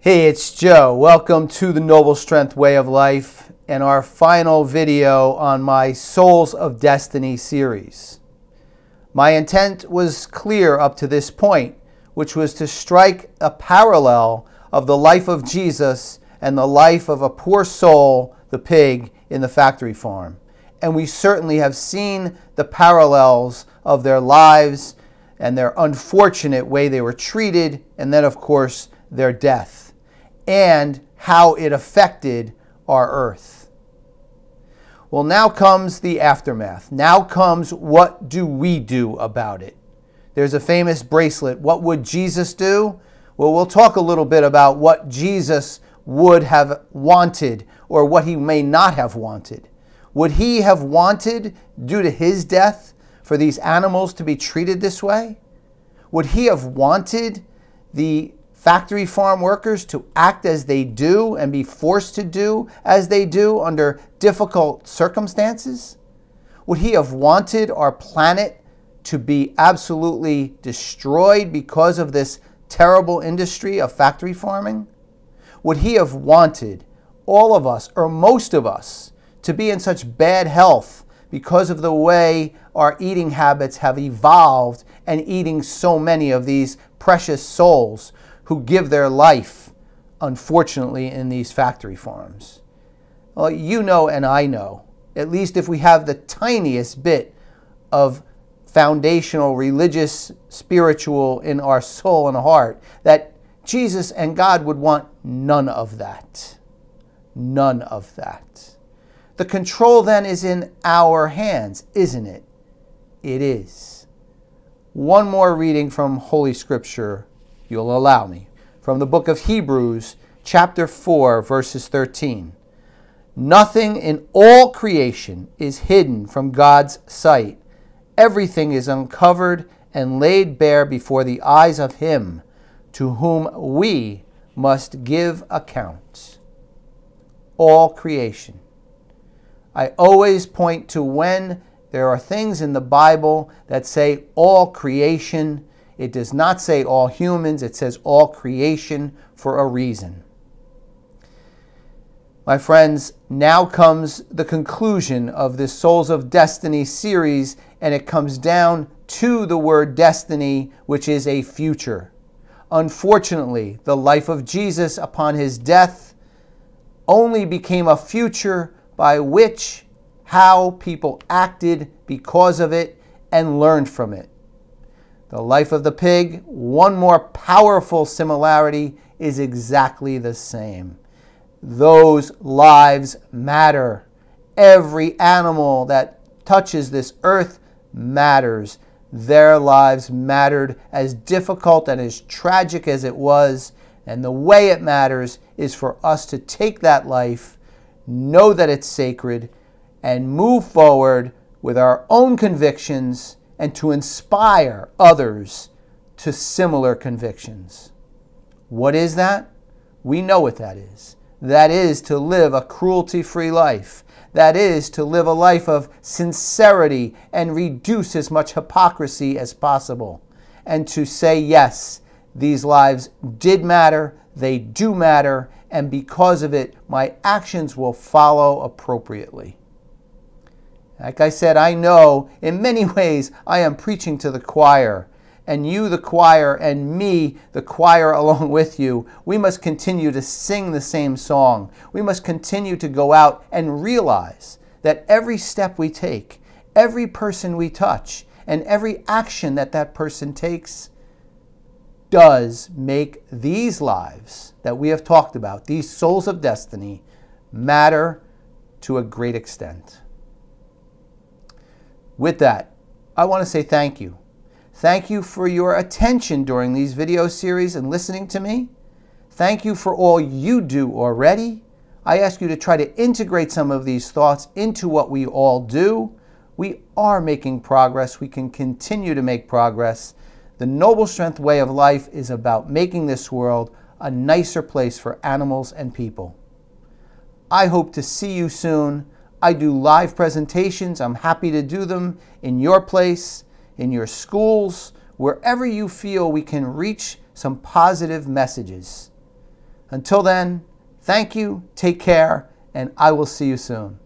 Hey, it's Joe. Welcome to the Noble Strength Way of Life and our final video on my Souls of Destiny series. My intent was clear up to this point, which was to strike a parallel of the life of Jesus and the life of a poor soul, the pig, in the factory farm. And we certainly have seen the parallels of their lives and their unfortunate way they were treated, and then, of course, their death, and how it affected our earth. Well, now comes the aftermath. Now comes, what do we do about it? There's a famous bracelet, what would Jesus do? Well, we'll talk a little bit about what Jesus would have wanted or what he may not have wanted. Would he have wanted, due to his death, for these animals to be treated this way? Would he have wanted the factory farm workers to act as they do and be forced to do as they do under difficult circumstances? Would he have wanted our planet to be absolutely destroyed because of this terrible industry of factory farming? Would he have wanted all of us, or most of us, to be in such bad health because of the way our eating habits have evolved and eating so many of these precious souls who give their life, unfortunately, in these factory farms? Well, you know and I know, at least if we have the tiniest bit of foundational religious, spiritual in our soul and heart, that Jesus and God would want none of that. None of that. The control then is in our hands, isn't it? It is. One more reading from Holy Scripture, you'll allow me, from the book of Hebrews, chapter 4, verses 13. Nothing in all creation is hidden from God's sight. Everything is uncovered and laid bare before the eyes of him to whom we must give account. All creation. I always point to when there are things in the Bible that say all creation. It does not say all humans. It says all creation for a reason. My friends, now comes the conclusion of this Souls of Destiny series, and it comes down to the word destiny, which is a future. Unfortunately, the life of Jesus upon his death only became a future by which how people acted because of it and learned from it. The life of the pig, one more powerful similarity, is exactly the same. Those lives matter. Every animal that touches this earth matters. Their lives mattered, as difficult and as tragic as it was. And the way it matters is for us to take that life, know that it's sacred, and move forward with our own convictions and to inspire others to similar convictions. What is that? We know what that is. That is to live a cruelty-free life. That is to live a life of sincerity and reduce as much hypocrisy as possible. And to say, yes, these lives did matter, they do matter, and because of it, my actions will follow appropriately. Like I said, I know in many ways I am preaching to the choir, and you, the choir, and me, the choir along with you, we must continue to sing the same song. We must continue to go out and realize that every step we take, every person we touch, and every action that that person takes does make these lives that we have talked about, these souls of destiny, matter to a great extent. With that, I want to say thank you. Thank you for your attention during these video series and listening to me. Thank you for all you do already. I ask you to try to integrate some of these thoughts into what we all do. We are making progress. We can continue to make progress. The Noble Strength Way of Life is about making this world a nicer place for animals and people. I hope to see you soon. I do live presentations. I'm happy to do them in your place, in your schools, wherever you feel we can reach some positive messages. Until then, thank you, take care, and I will see you soon.